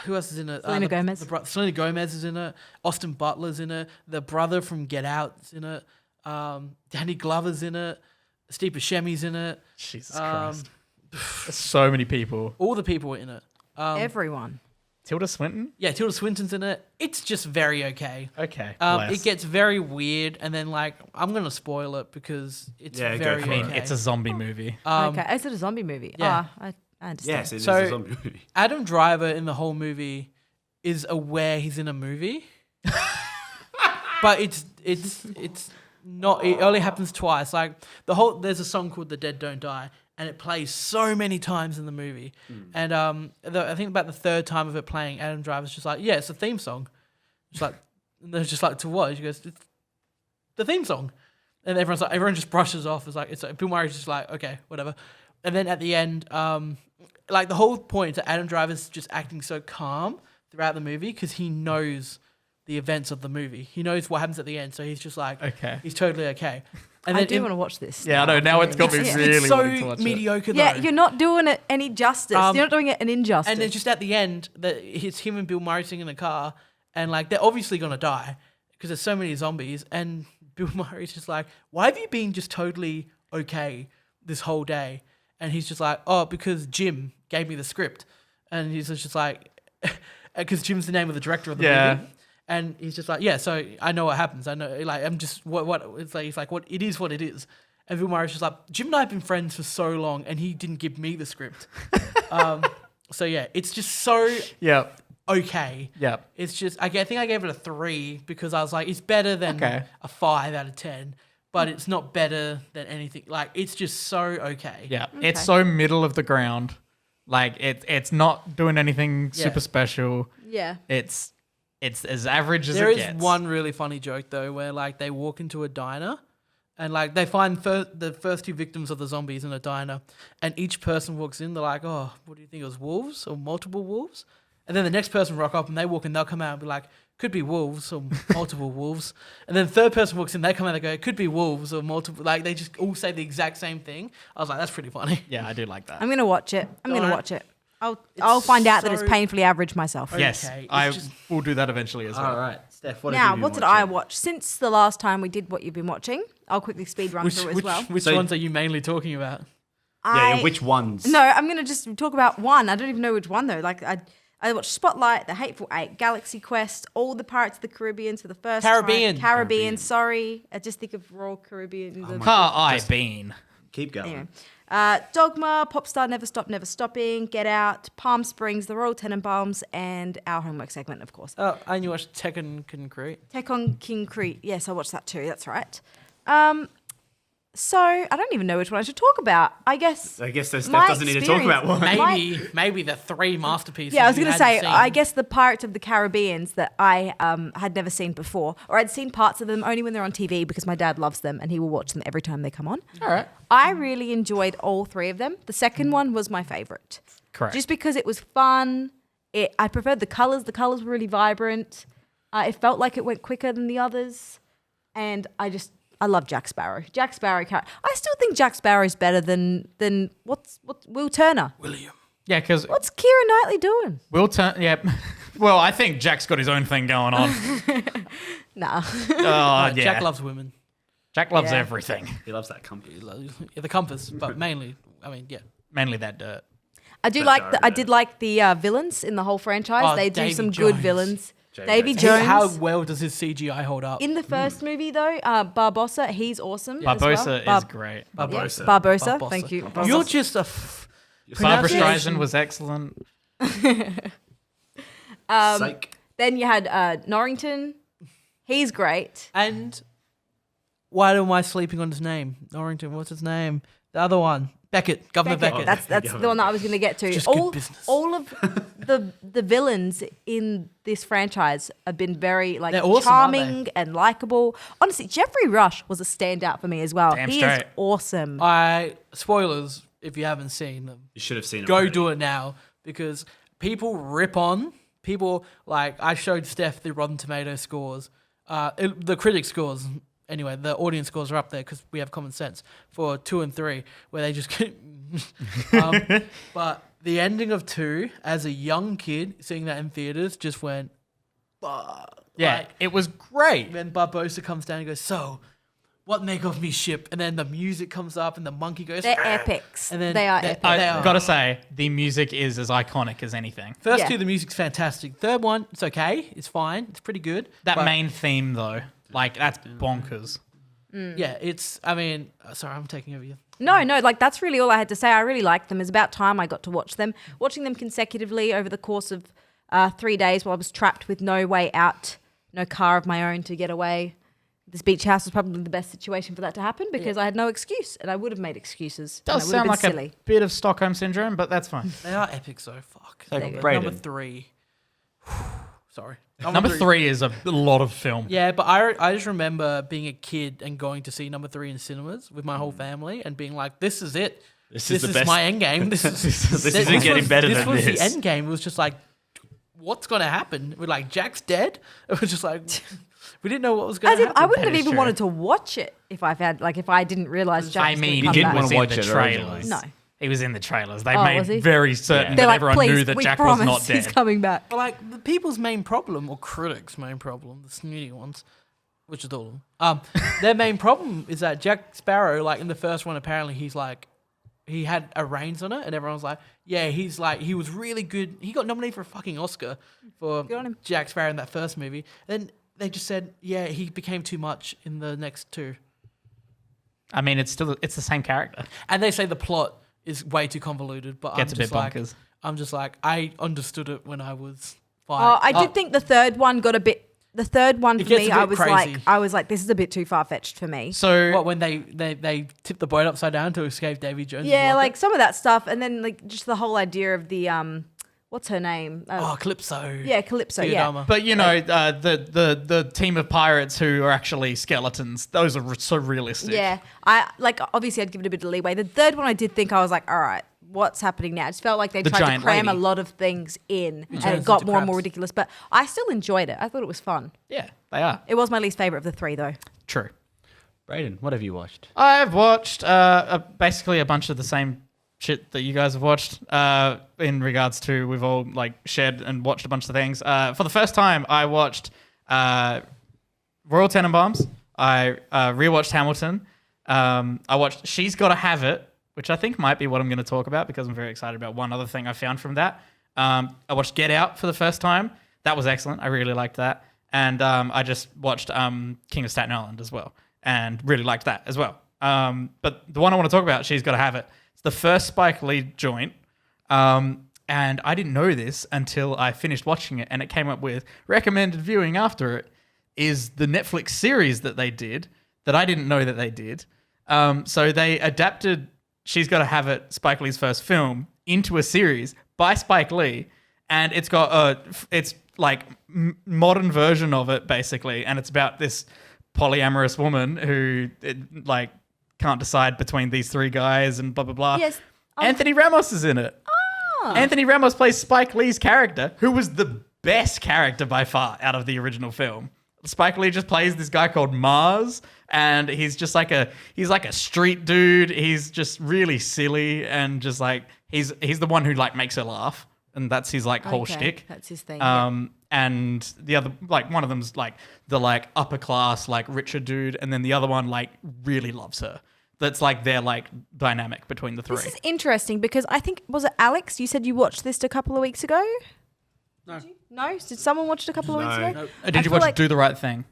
who else is in it? Selena Gomez. Selena Gomez is in it. Austin Butler's in it. The brother from Get Out's in it. Danny Glover's in it. Steve Buscemi's in it. Jesus Christ. There's so many people. All the people are in it. Everyone. Tilda Swinton? Yeah, Tilda Swinton's in it. It's just very okay. Okay. It gets very weird, and then like I'm gonna spoil it because it's Yeah, go very for it. okay. It's a zombie movie. Okay. Is it a zombie movie? yeah. I understand. yes, it is So- a zombie movie. Adam Driver in the whole movie is aware he's in a movie, but it's not. It only happens twice. Like there's a song called "The Dead Don't Die," and it plays so many times in the movie. And I think about the 3rd time of it playing, Adam Driver's just like, yeah, it's a theme song. Just like, and they're just like, to what? She goes, it's the theme song. And everyone just brushes off. It's like Bill Murray's just like, okay, whatever. And then at the end, like the whole point is that Adam Driver's just acting so calm throughout the movie because he knows the events of the movie. He knows what happens at the end, so he's just like, Okay. he's totally okay. And I then do want to watch this. Yeah, I know. Now it's got me Yeah. really it's wanting to so watch it. mediocre though. Yeah, you're not doing it any justice. You're not doing it an injustice. And then just at the end, it's him and Bill Murray sitting in the car, and like they're obviously gonna die because there's so many zombies. And Bill Murray's just like, "Why have you been just totally okay this whole day?" And he's just like, "Oh, because Jim gave me the script," and he's just like, "Because Jim's the name of the director of the movie." And he's just like, "Yeah, so I know what happens. I know, like, I'm just what it's like. He's like, what it is, what it is." And Bill Murray's just like, Jim and I have been friends for so long, and he didn't give me the script. So yeah, it's just so Yep. okay. Yep. It's just I think I gave it a 3 because I was like, it's better than Okay. a 5 out of 10, but it's not better than anything. Like it's just so okay. Yeah. It's so middle of the ground. Like it's not doing anything Yeah. super special. yeah. It's it's as average as There it is gets. one really funny joke though, where like they walk into a diner, and like they find the first two victims of the zombies in a diner, and each person walks in. They're like, "Oh, what do you think? It was wolves or multiple wolves?" And then the next person rock up and they walk in. They'll come out and be like, "Could be wolves or multiple wolves." And then the third person walks in. They come out. They go, "Could be wolves or multiple." Like they just all say the exact same thing. I was like, "That's pretty funny." Yeah, I do like that. I'm gonna watch it. I'm gonna Alright. watch it. I'll find out that it's so- painfully average myself. Yes, Okay, it's I just- will do that eventually as well. All right, Steph. What Now, have you been what did I watching? watch since the last time we did what you've been watching? I'll quickly speed run through as well. Which So- ones are you mainly talking about? Yeah, which ones? No, I'm gonna just talk about one. I don't even know which one though. Like I watched Spotlight, The Hateful Eight, Galaxy Quest, all the Pirates of the Caribbean for the first Caribbean. time. Caribbean. Sorry, I just think of Royal Caribbean. Been. Keep going. Anyway. Dogma, Popstar, Never Stop, Never Stopping, Get Out, Palm Springs, The Royal Tenenbaums, and our homework segment, of course. Oh, and you watched Tekken Concrete. Tech on King Crete. Yes, I watched that too. That's right. So I don't even know which one I should talk about. I guess Steph my doesn't need to talk about one. Maybe the three masterpieces. Yeah, I was you going to hadn't say, seen. I guess the Pirates of the Caribbeans that I had never seen before, or I'd seen parts of them only when they're on TV because my dad loves them and he will watch them every time they come on. All right. I really enjoyed all three of them. The second one was my favorite. Correct. Just because it was fun. I preferred the colors. The colors were really vibrant. It felt like it went quicker than the others. And I love Jack Sparrow. Jack Sparrow. I still think Jack Sparrow is better than what's Will Turner. William. Yeah, because What's Keira Knightley doing? Will turn. Yeah. Well, I think Jack's got his own thing going on. Nah. Oh, yeah. Jack loves women. Jack loves Yeah. everything. He loves that company. Yeah, the compass, but mainly, I mean, yeah. Mainly that dirt. I do That's like alright, I yeah. did like the villains in the whole franchise. Oh, They do Davy some good Jones. villains. Davy Davy Jones. Jones. How well does his CGI hold up? In the first movie, though, Barbossa, he's awesome. as Barbosa well. is great. Barbosa. Yeah, Barbosa. Barbossa. Thank you. You're Barbossa. just a Barbara pronunciation. Streisand was excellent. Psych. Then you had Norrington. He's great. And why am I sleeping on his name? Norrington, what's his name? The other one. Beckett. Governor Beckett. That's the one that I was going to get to. Just good business. all of the villains in this franchise have been very They're awesome, aren't charming and likable. Honestly, Jeffrey Rush was a standout for me as well. Damn he straight. is awesome. Spoilers, if you haven't seen them. You should have seen it. Go already. do it now because people rip on people. Like I showed Steph the Rotten Tomato scores, the critic scores. Anyway, the audience scores are up there because we have common sense for 2 and 3, where they just get. But the ending of 2, as a young kid seeing that in theaters, just went. Yeah, Like, it was great. then Barbosa comes down and goes, "So, what make of me ship?" And then the music comes up and the monkey goes. They're epics. And then they are they- epic. they I are. gotta say, the music is as iconic as anything. First Yeah. 2, the music's fantastic. Third one, it's okay. It's fine. It's pretty good. That But, main theme, though, like, that's bonkers. yeah, it's. I mean, sorry, I'm taking over you. No, like that's really all I had to say. I really liked them. It's about time I got to watch them. Watching them consecutively over the course of 3 days while I was trapped with no way out, no car of my own to get away. This beach house was probably the best situation for that to happen because I had no excuse and I would have made excuses. Does and I sound would have like been silly. a bit of Stockholm syndrome, but that's fine. They are epics, though. Fuck. So, There you go. Brayden. Number 3. Sorry. Number 3 is a lot of film. Yeah, but I just remember being a kid and going to see number 3 in cinemas with my whole family and being like, "This is it. This This is is the best. my end game. This is This isn't getting better this than was this." the end game. It was just like, what's gonna happen? We're like, Jack's dead. It was just like, we didn't know what was gonna As if happen. I wouldn't have is even true. wanted to watch it if I didn't realize Jack I was mean, gonna he come didn't back. wanna was in watch the it originally. trailers. No. He was in the trailers. They Oh, was he? made very certain Yeah. They're that like, everyone please, knew that we Jack was promise not he's dead. coming back. But like the people's main problem, or critics' main problem, the snooty ones, which is all of them, their main problem is that Jack Sparrow, like in the first one, apparently he's like, he had a reins on it, and everyone was like, yeah, he's like, he was really good. He got nominated for a fucking Oscar for Good on him. Jack Sparrow in that first movie. Then they just said, yeah, he became too much in the next 2. I mean, it's the same character. And they say the plot is way too convoluted, but Gets I'm a bit just like, bonkers. I'm just like, I understood it when I was 5. Oh, I did think the third one got a bit. The third one It for gets me, a bit crazy. I was like, this is a bit too far fetched for me. So What, when they tipped the boat upside down to escape Davy Jones? Yeah, like some of that stuff, and then like just the whole idea of the what's her name? Calypso. Yeah, Calypso. Yeah. Theodama. But you know, the team of pirates who are actually skeletons, those are so realistic. Yeah, I like. Obviously, I'd give it a bit of leeway. The third one, I did think I was like, all right, what's happening now? It just felt like they The tried to giant cram a lady. lot of things in, and turns it got into more and more crabs. ridiculous. But I still enjoyed it. I thought it was fun. Yeah, they are. It was my least favorite of the three, though. True. Brayden, what have you watched? I've watched basically a bunch of the same shit that you guys have watched in regards to we've all like shared and watched a bunch of things. For the first time, I watched Royal Tenenbaums. I rewatched Hamilton. I watched She's Gotta Have It, which I think might be what I'm going to talk about because I'm very excited about one other thing I found from that. I watched Get Out for the first time. That was excellent. I really liked that. And I just watched King of Staten Island as well and really liked that as well. But the one I want to talk about, She's Gotta Have It. It's the first Spike Lee joint. And I didn't know this until I finished watching it, and it came up with recommended viewing after it is the Netflix series that they did that I didn't know that they did. So they adapted She's Gotta Have It, Spike Lee's first film, into a series by Spike Lee, and it's got it's like modern version of it basically, and it's about this polyamorous woman who like can't decide between these three guys and blah blah blah. Yes. Anthony Ramos is in it. Anthony Ramos plays Spike Lee's character, who was the best character by far out of the original film. Spike Lee just plays this guy called Mars, and he's just like a street dude. He's just really silly and just like he's the one who like makes her laugh, and that's his like whole Okay, shtick. that's his thing, yeah. And the other like one of them's like the like upper class like richer dude, and then the other one like really loves her. That's like their like dynamic between the three. This is interesting because I think, was it Alex? You said you watched this a couple of weeks ago? No. No? Did someone watch it a couple of weeks ago? Nope. Did I you feel watch like- Do the Right Thing?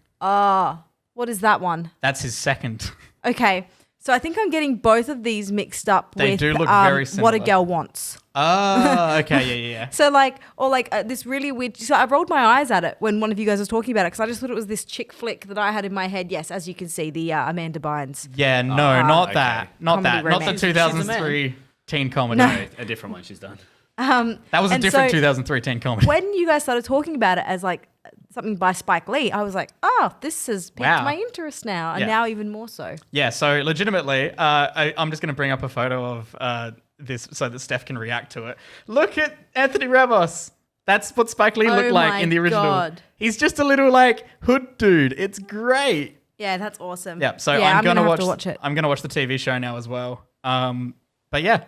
What is that one? That's his second. Okay. So I think I'm getting both of these mixed up They with do look very What a similar. Girl Wants. Oh, okay, yeah. So like, or like this really weird. So I rolled my eyes at it when one of you guys was talking about it because I just thought it was this chick flick that I had in my head. Yes, as you can see, the Amanda Bynes. Yeah, no, not okay. that. Not Comedy that. Not the romance. 2003 teen comedy. No. A different one she's done. That was a And different so 2003 teen comedy. When you guys started talking about it as like something by Spike Lee, I was like, oh, this has piqued Wow. my interest now, and Yeah. now even more so. Yeah, so legitimately, I'm just going to bring up a photo of this so that Steph can react to it. Look at Anthony Ramos. That's what Spike Lee looked Oh like my in the original. God. He's just a little like hood dude. It's great. Yeah, that's awesome. Yeah, so yeah, I'm gonna have watch. to watch it. I'm gonna watch the TV show now as well. But yeah,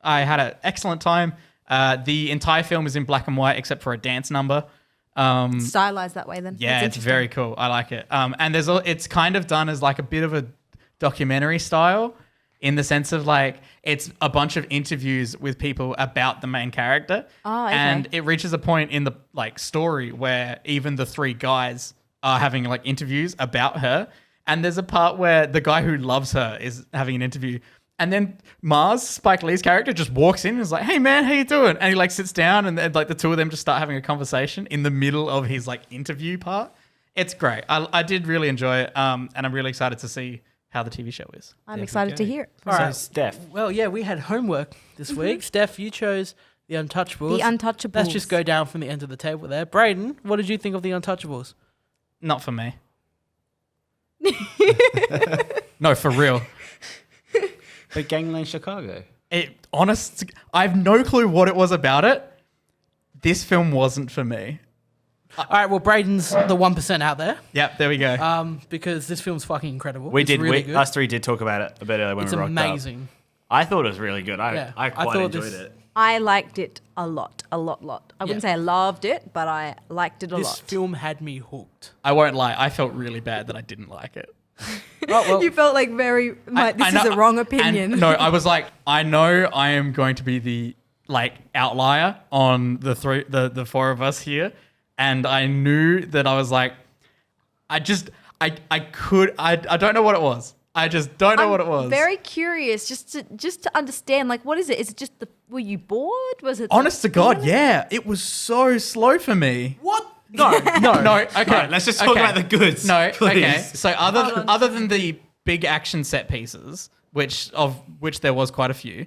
I had an excellent time. The entire film is in black and white except for a dance number. Stylized that way, then. Yeah, That's it's very cool. I like it. And it's kind of done as like a bit of a documentary style in the sense of like it's a bunch of interviews with people about the main character. Oh, okay. And it reaches a point in the like story where even the three guys are having like interviews about her. And there's a part where the guy who loves her is having an interview. And then Mars, Spike Lee's character, just walks in and is like, "Hey man, how you doing?" And he like sits down and then like the two of them just start having a conversation in the middle of his like interview part. It's great. I did really enjoy it. And I'm really excited to see how the TV show is. I'm excited to hear it. All So right. Steph, Well, yeah, we had homework this week. Steph, you chose The Untouchables. The Untouchables. Let's just go down from the end of the table there. Brayden, what did you think of The Untouchables? Not for me. No, for real. but Gangland Chicago. I have no clue what it was about it. This film wasn't for me. All right, well, Brayden's the 1% out there Yep, there we go. because this film's fucking incredible. We It's did. really good. Us three did talk about it a bit earlier when It's we rocked amazing. up. I thought it was really good. Yeah, I I quite thought enjoyed this- it. I liked it a lot. I wouldn't say I loved it, but I liked it a This lot. film had me hooked. I won't lie. I felt really bad that I didn't like it. Oh, well, You felt like very. This I is know- a wrong and opinion. no, I was like, I know I am going to be the like outlier on the four of us here, and I knew that I was like, I don't know what it was. I just don't know what it was. Very curious, just to understand. Like, what is it? Is it just were you bored? Was it? Honest to God, yeah, it was so slow for me. what? No. Okay, Right, let's just talk okay. about the goods. No, please. okay. So other than the big action set pieces, which there was quite a few,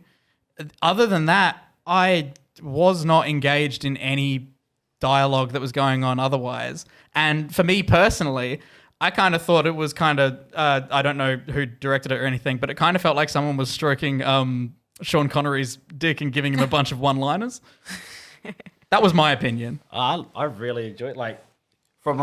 other than that, I was not engaged in any dialogue that was going on otherwise. And for me personally, I kind of thought it was kind of, I don't know who directed it or anything, but it kind of felt like someone was stroking Sean Connery's dick and giving him a bunch of one-liners. That was my opinion. I really enjoyed from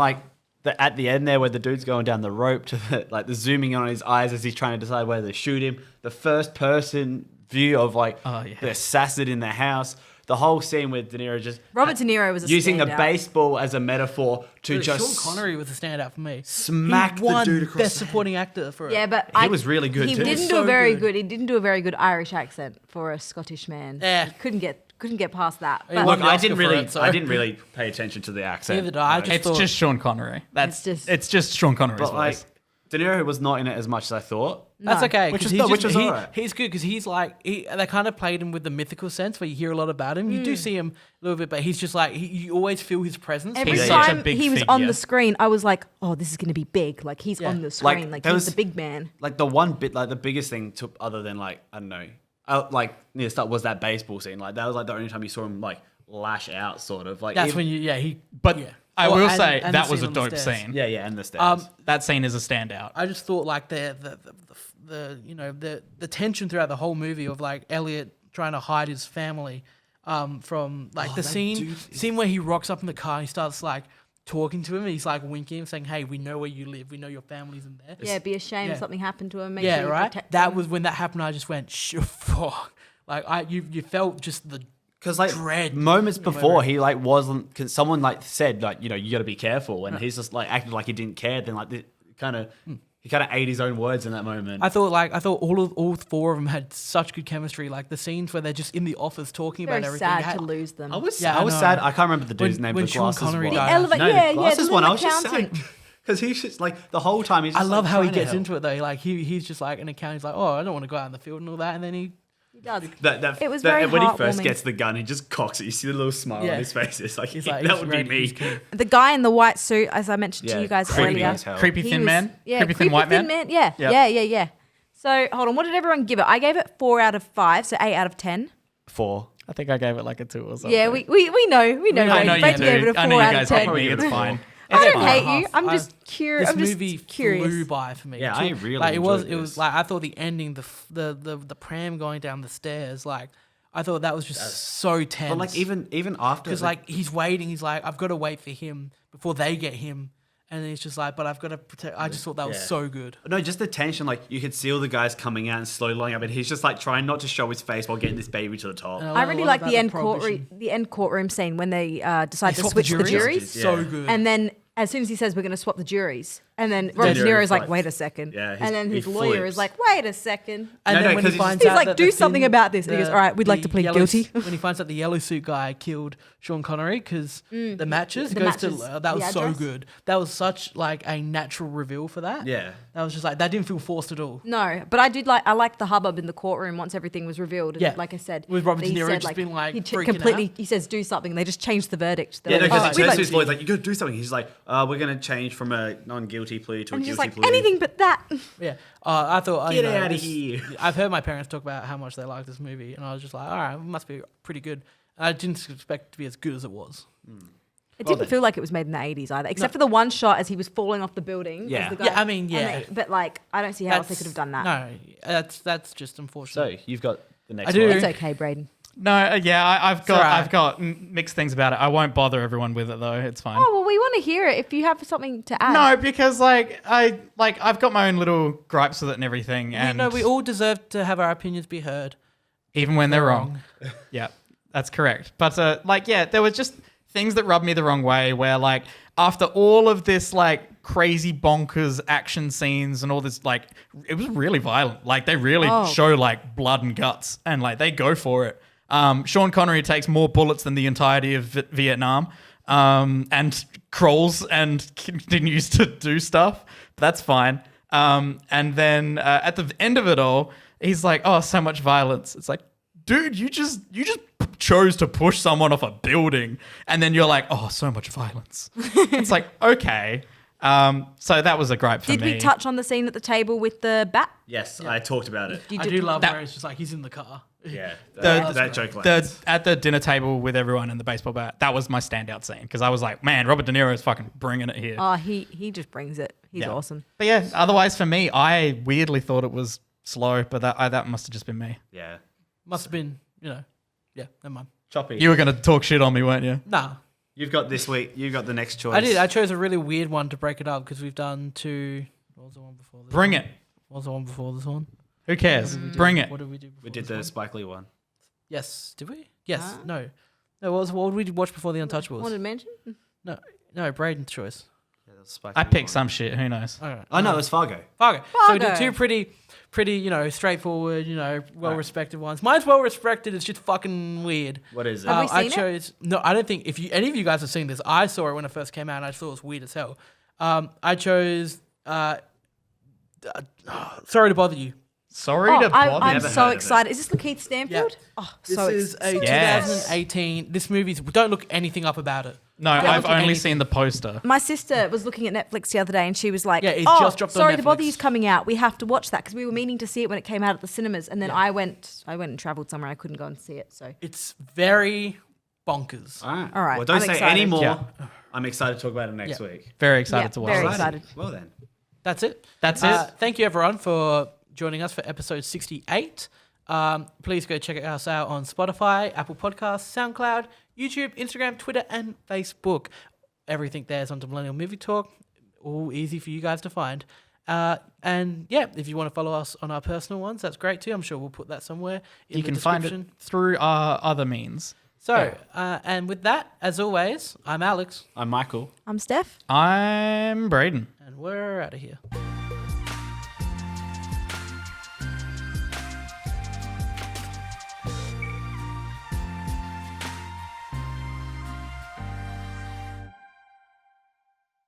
at the end there where the dude's going down the rope to the zooming in on his eyes as he's trying to decide whether to shoot him. The first person view of the assassin in the house. The whole scene with De Niro just Robert De Niro was a using the standout. baseball as a metaphor to just Sean Connery was a standout for me. smack He won the dude across best the head. supporting actor for it. Yeah, but He was really good He too. didn't do So a very good. good. He didn't do a very good Irish accent for a Scottish man. Yeah. He couldn't get past that. He But won Look, the I Oscar didn't for really, it, so- I didn't really pay attention to the accent. Neither did I. I just It's thought- just Sean Connery. It's just Sean Connery's but voice. De Niro was not in it as much as I thought. That's No. okay. Which 'cause is he's which just- is he- alright. He's good because they kind of played him with the mythical sense where you hear a lot about him. You do see him a little bit, but he's just you always feel his presence. every He's such a time big he was on figure. the screen, I was like, "Oh, this is going to be big. Like he's Yeah. on the screen. Like there he's was- the big man." The one bit, the biggest thing to other than I don't know, near the start was that baseball scene. That was the only time you saw him lash out, sort of. That's even- when he. But yeah. I Oh, will and- say and the that was scene a on the dope stairs. scene. yeah, and the stairs. That scene is a standout. I just thought the tension throughout the whole movie of Elliot trying to hide his family from the that scene dude where he rocks up in the car and he starts talking to him and he's winking him saying, "Hey, we know where you live, we know your family's in there." Yeah, it'd be a shame yeah. if something happened to him. Make Yeah, sure you right. protect That him. was when that happened. I just went, fuck. You felt just the Because dread moments in the before movie. he wasn't, because someone said you got to be careful, and he's just acted like he didn't care. Then he kind of ate his own words in that moment. I thought all four of them had such good chemistry. The scenes where they're just in the office talking Very about everything. sad to lose them. I was Yeah, I know. sad. I can't remember the dude's name. when The Sean glasses Connery one. died. The elevator, No, yeah, the glasses the one. I little was just saying accountant. because he's just the whole time he's. I Just, love how he trying to gets help. into it though. He's just an accountant. He's oh, I don't want to go out in the field and all that. And then he He does. That It was very when he first heartwarming. gets the gun, he just cocks it. You see the little smile Yeah. on his face. It's he's that he's would be ready, me. he's keen. The guy in the white suit, as I mentioned to Yeah, you guys creepy earlier. as hell. Creepy he thin was- man? Yeah, Creepy thin white man? Yeah, Yep. yeah. So hold on, what did everyone give it? I gave it 4 out of 5, so 8 out of 10. 4. I think I gave it a 2 or something. Yeah, we know. I Brady. know you Brady do. gave it a 4 I know you out guys of hate 10. me. It's fine. I It's don't fine. hate you. I'm just curious. This I'm just movie curious. flew by for me. Yeah, I really it was. enjoyed It was this. I thought the ending, the pram going down the stairs. I thought that was just so tense. But even after, because he's waiting. He's I've got to wait for him before they get him, and then he's just but I've got to protect. I just thought that was Yeah. so good. no, just the tension. You could see all the guys coming out and slowly lining up, and he's just trying not to show his face while getting this baby to the top. And I love a really lot like about the end prohibition. courtroom scene when they decide They to swap switch the juries. So Yeah. good. And then as soon as he says we're going to swap the juries, and then Robert De Niro Niro is like, flips. wait a second. Yeah, and then he his lawyer flips. is like, wait a second. And No, then no, when 'cause he he's finds He's out like, that do the something thin- about this. And he goes, all right, we'd like to the plead yellow guilty. When he finds out the yellow suit guy killed Sean Connery because the matches, The goes matches, to that was the so address. good. That was such a natural reveal for that. Yeah. That was just that didn't feel forced at all. No, but I liked the hubbub in the courtroom once everything was revealed. And Yeah. like I said, With Robert he De Niro said, just being, he freaking completely. out. He says do something. And they just changed the verdict. They're Yeah, like, because "Oh, he we'd turns like to his to-" lawyer, you got to do something. He's like, we're going to change from a non-guilty plea to a And he's guilty just like plea. anything but that. Yeah, I thought Get outta here. I've heard my parents talk about how much they like this movie, and I was just all right, it must be pretty good. I didn't expect it to be as good as it was. It didn't feel like it was made in the 80s either, except for the one shot as he was falling off the building. as Yeah. the guy- Yeah, I mean, and yeah. but I don't see how else they could have done that. No, that's just unfortunate. So you've got the next I do. one. It's okay, Braden. No, I've got alright. I've got mixed things about it. I won't bother everyone with it though. It's fine. Oh well, we want to hear it. If you have something to add. No, because I've got my own little gripes with it and everything, and we all deserve to have our opinions be heard. even when they're wrong. Yeah, that's correct. But there was just things that rubbed me the wrong way. Where after all of this crazy bonkers action scenes and all this it was really violent. They really show blood and guts and they go for it. Sean Connery takes more bullets than the entirety of Vietnam, and crawls and continues to do stuff. That's fine. And then at the end of it all, he's like, "Oh, so much violence." It's like, dude, you just chose to push someone off a building, and then you're like, "Oh, so much violence." It's like, okay. So that was a gripe for Did me. we touch on the scene at the table with the bat? Yes, I talked about it. You I did- do love That- where it's just like he's in the car. Yeah, The- that joke lands. At the dinner table with everyone and the baseball bat, that was my standout scene because I was like, man, Robert De Niro is fucking bringing it here. Oh, he just brings it. He's Yeah. awesome. But yeah, otherwise for me, I weirdly thought it was slow, but that must have just been me. Yeah, Must have been, yeah, never mind. choppy. You were going to talk shit on me, weren't you? Nah, You've got this week. You've got the next choice. I did. I chose a really weird one to break it up because we've done two. What was the one before this? Bring one? it. What was the one before this one? Who cares? Bring it. What did we do? Before We did this the one? Spike Lee one. Yes. Did we? Yes. Huh? No. No. What did we watch before the Untouchables? Wanted to mention? No. Braden's choice. Yeah, that was Spike I Lee picked one. some shit. Who knows? All right. Oh no, it was Fargo. Fargo. So we did Fargo. two pretty, straightforward, well-respected ones. Mine's well-respected. It's just fucking weird. What is it? Have we I seen it? chose. No, I don't think any of you guys have seen this. I saw it when it first came out, and I thought it was weird as hell. I chose. Sorry to bother you. Sorry Oh, to bother. I'm Never so heard of it. excited. Is this Lakeith Stanfield? Oh, This so is a Yes. 2018. This movie's. Don't look anything up about it. No, Don't I've look at only anything. seen the poster. My sister was looking at Netflix the other day and she was like, Yeah, it oh, just dropped on Sorry to Bother Netflix. You's coming out. We have to watch that because we were meaning to see it when it came out at the cinemas. And then I went and travelled somewhere. I couldn't go and see it. So It's very bonkers. All right. All right, Well, don't I'm say excited. any more. Yeah. I'm excited to talk about it next Yeah. week. Very excited Yeah, to watch. very it. excited. Well then. That's it. That's it. Thank you everyone for joining us for episode 68. Please go check us out on Spotify, Apple Podcasts, SoundCloud, YouTube, Instagram, Twitter, and Facebook. Everything there is on Millennial Movie Talk. All easy for you guys to find. And yeah, if you want to follow us on our personal ones, that's great too. I'm sure we'll put that somewhere in You the can find description. it through our other means. So, and with that, as always, I'm Alex, I'm Michael. I'm Steph. I'm Braden. and we're out of here.